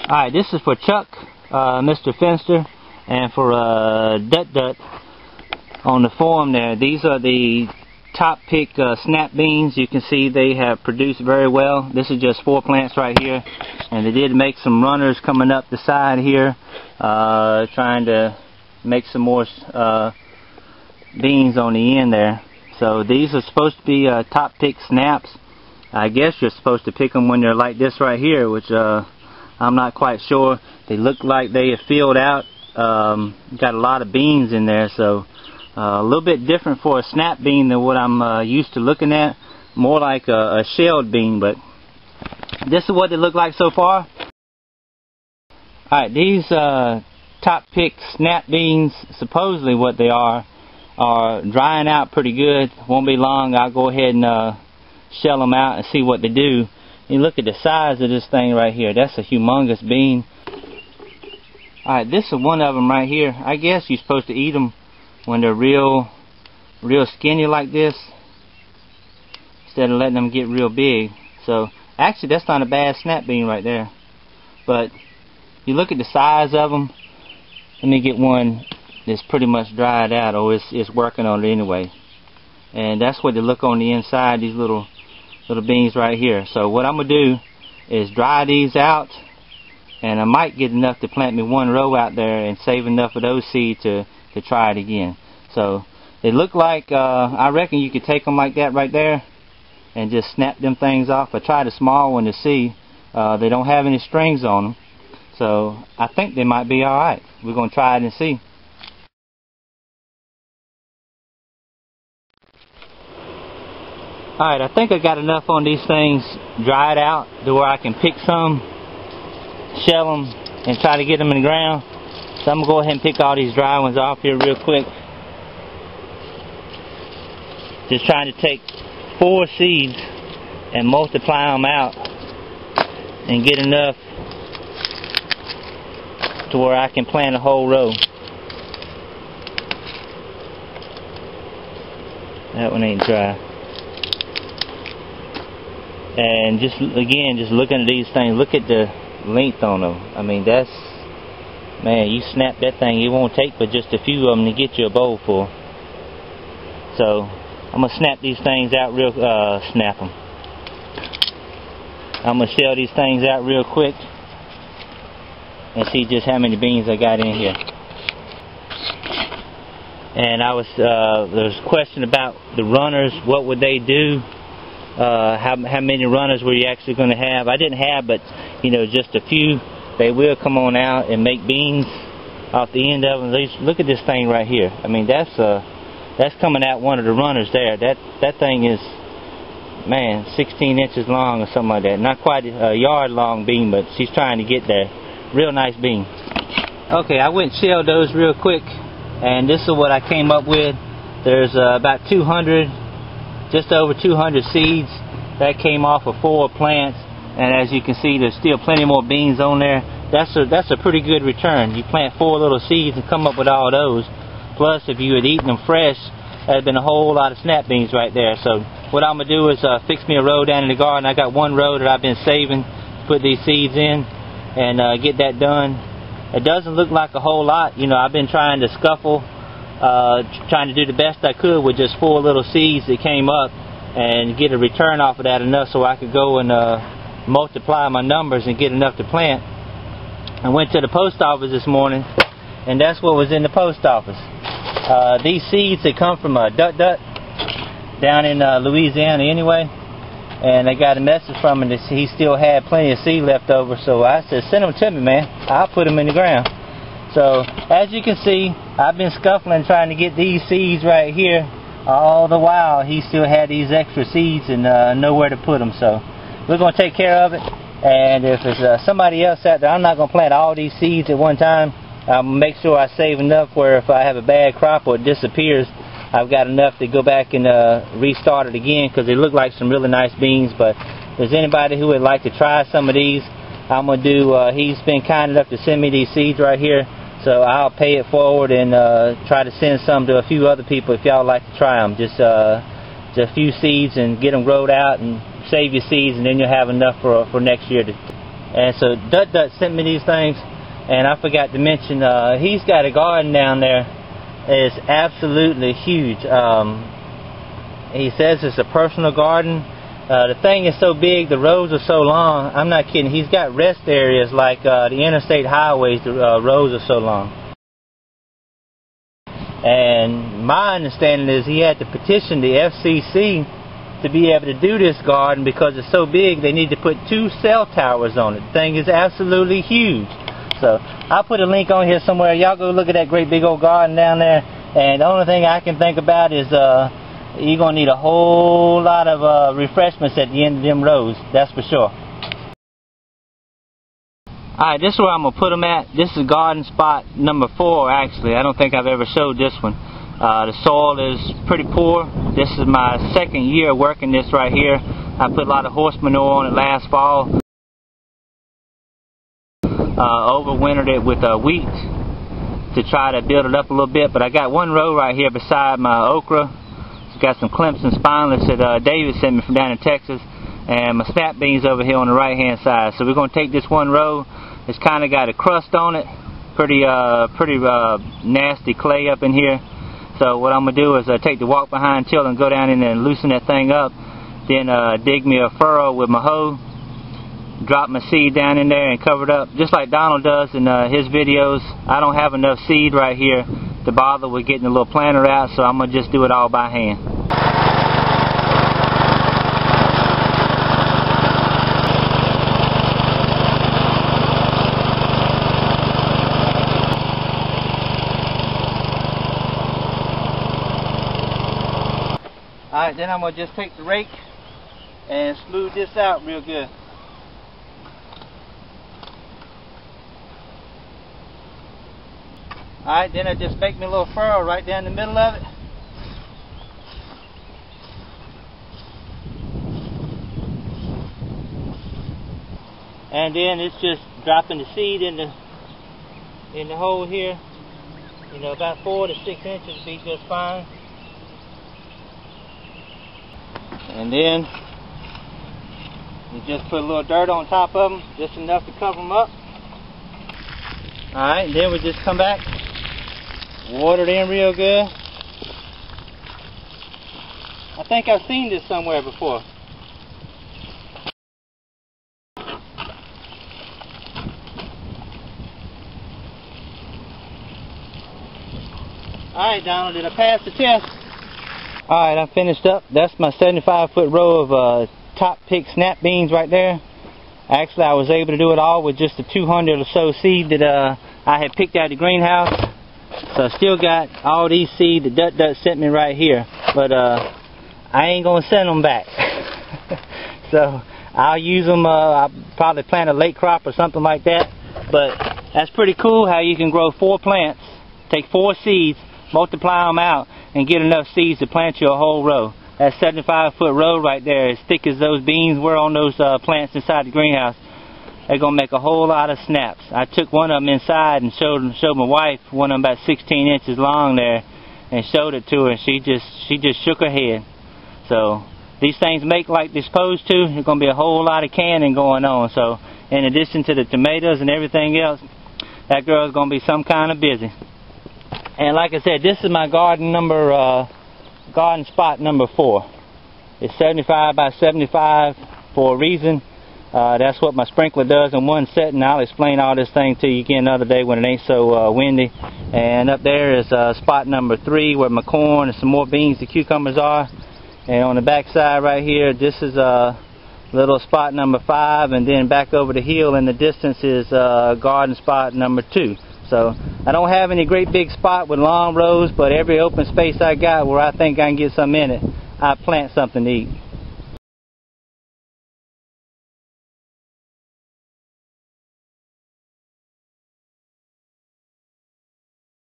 Alright, this is for Chuck, Mr. Fenster, and for Dut on the forum there. These are the top pick snap beans. You can see they have produced very well. This is just 4 plants right here, and they did make some runners coming up the side here, trying to make some more beans on the end there. So these are supposed to be top pick snaps. I guess you're supposed to pick them when they're like this right here, which I'm not quite sure. They look like they have filled out. Got a lot of beans in there, so a little bit different for a snap bean than what I'm used to looking at. More like a shelled bean, but this is what they look like so far. Alright, these top pick snap beans, supposedly what they are drying out pretty good. Won't be long. I'll go ahead and shell them out and see what they do. You look at the size of this thing right here. That's a humongous bean. Alright, this is one of them right here. I guess you're supposed to eat them when they're real skinny like this, instead of letting them get real big. So actually that's not a bad snap bean right there. But you look at the size of them. Let me get one that's pretty much dried out, or it's working on it anyway. And that's what they look on the inside, these little beans right here. So what I'm going to do is dry these out, and I might get enough to plant me one row out there and save enough of those seeds to try it again. So they look like, I reckon you could take them like that right there and just snap them things off. I tried a small one to see. They don't have any strings on them, so I think they might be alright. We're going to try it and see. Alright, I think I got enough on these things dried out to where I can pick some, shell them, and try to get them in the ground. So I'm going to go ahead and pick all these dry ones off here real quick. Just trying to take 4 seeds and multiply them out and get enough to where I can plant a whole row. That one ain't dry. And just again, just looking at these things, look at the length on them. I mean, that's, man, you snap that thing, it won't take but just a few of them to get you a bowl full. So I'm gonna snap these things out real, I'm gonna shell these things out real quick and see just how many beans I got in here. And I was, there was a question about the runners. What would they do? How many runners were you actually going to have? I didn't have, but you know, just a few. They will come on out and make beans off the end of them. Look at this thing right here. I mean, that's coming out one of the runners there. That thing is, man, 16 inches long or something like that. Not quite a yard long bean, but she's trying to get there. Real nice bean. Okay, I went and shelled those real quick, and this is what I came up with. There's about 200. Just over 200 seeds that came off of 4 plants, and as you can see, there's still plenty more beans on there. That's a pretty good return. You plant 4 little seeds and come up with all those. Plus, if you had eaten them fresh, that'd been a whole lot of snap beans right there. So what I'm gonna do is fix me a row down in the garden. I got one row that I've been saving to put these seeds in, and get that done. It doesn't look like a whole lot. You know, I've been trying to scuffle. Trying to do the best I could with just 4 little seeds that came up and get a return off of that enough so I could go and multiply my numbers and get enough to plant. I went to the post office this morning, and that's what was in the post office. These seeds that come from Dut down in Louisiana anyway, and I got a message from him that he still had plenty of seed left over, so I said, send them to me, man. I'll put them in the ground. So as you can see, I've been scuffling trying to get these seeds right here. All the while he still had these extra seeds and nowhere to put them. So we're going to take care of it. And if there's somebody else out there, I'm not going to plant all these seeds at one time. I'll make sure I save enough where if I have a bad crop or it disappears, I've got enough to go back and restart it again, because they look like some really nice beans. But if there's anybody who would like to try some of these, I'm going to do, he's been kind enough to send me these seeds right here. So I'll pay it forward and try to send some to a few other people if y'all like to try them. Just a few seeds and get them growed out and save your seeds, and then you'll have enough for next year to And so Dut sent me these things, and I forgot to mention, he's got a garden down there. It's absolutely huge. He says it's a personal garden. The thing is so big, the roads are so long. I'm not kidding. He's got rest areas like the interstate highways. The roads are so long. And my understanding is he had to petition the FCC to be able to do this garden because it's so big. They need to put 2 cell towers on it. The thing is absolutely huge. So I'll put a link on here somewhere. Y'all go look at that great big old garden down there. And the only thing I can think about is you're going to need a whole lot of refreshments at the end of them rows. That's for sure. Alright, this is where I'm going to put them at. This is garden spot number 4 actually. I don't think I've ever showed this one. The soil is pretty poor. This is my 2nd year working this right here. I put a lot of horse manure on it last fall. Overwintered it with wheat to try to build it up a little bit, but I got one row right here beside my okra. It's got some Clemson spineless that David sent me from down in Texas, and my snap beans over here on the right hand side. So we're going to take this one row. It's kind of got a crust on it, pretty nasty clay up in here. So what I'm going to do is take the walk behind till and go down in there and loosen that thing up, then dig me a furrow with my hoe, drop my seed down in there and cover it up just like Donald does in his videos. I don't have enough seed right here to bother with getting the little planter out, so I'm going to just do it all by hand. Alright, then I'm going to just take the rake and smooth this out real good. Alright, then I just make me a little furrow right down the middle of it. And then it's just dropping the seed in the hole here. You know, about 4 to 6 inches would be just fine. And then you just put a little dirt on top of them, just enough to cover them up. Alright, then we just come back, water it in real good. I think I've seen this somewhere before. Alright, Donald, did I pass the test? Alright, I finished up. That's my 75-foot row of top pick snap beans right there. Actually, I was able to do it all with just the 200 or so seed that I had picked out of the greenhouse. So I still got all these seed that Dut sent me right here. But I ain't going to send them back. So I'll use them. I'll probably plant a late crop or something like that. But that's pretty cool how you can grow 4 plants, take 4 seeds, multiply them out, and get enough seeds to plant you a whole row. That 75-foot row right there, as thick as those beans were on those plants inside the greenhouse, they're going to make a whole lot of snaps. I took one of them inside and showed my wife, one of them about 16 inches long there, and showed it to her, and she just shook her head. So these things make like they're supposed to. There's going to be a whole lot of canning going on. So in addition to the tomatoes and everything else, that girl's going to be some kind of busy. And like I said, this is my garden spot number 4. It's 75 by 75 for a reason. That's what my sprinkler does in one setting. I'll explain all this thing to you again another day when it ain't so windy. And up there is spot number 3 where my corn and some more beans and cucumbers are. And on the back side right here, this is little spot number 5, and then back over the hill in the distance is garden spot number 2. So I don't have any great big spot with long rows, but every open space I got where I think I can get some in it, I plant something to eat.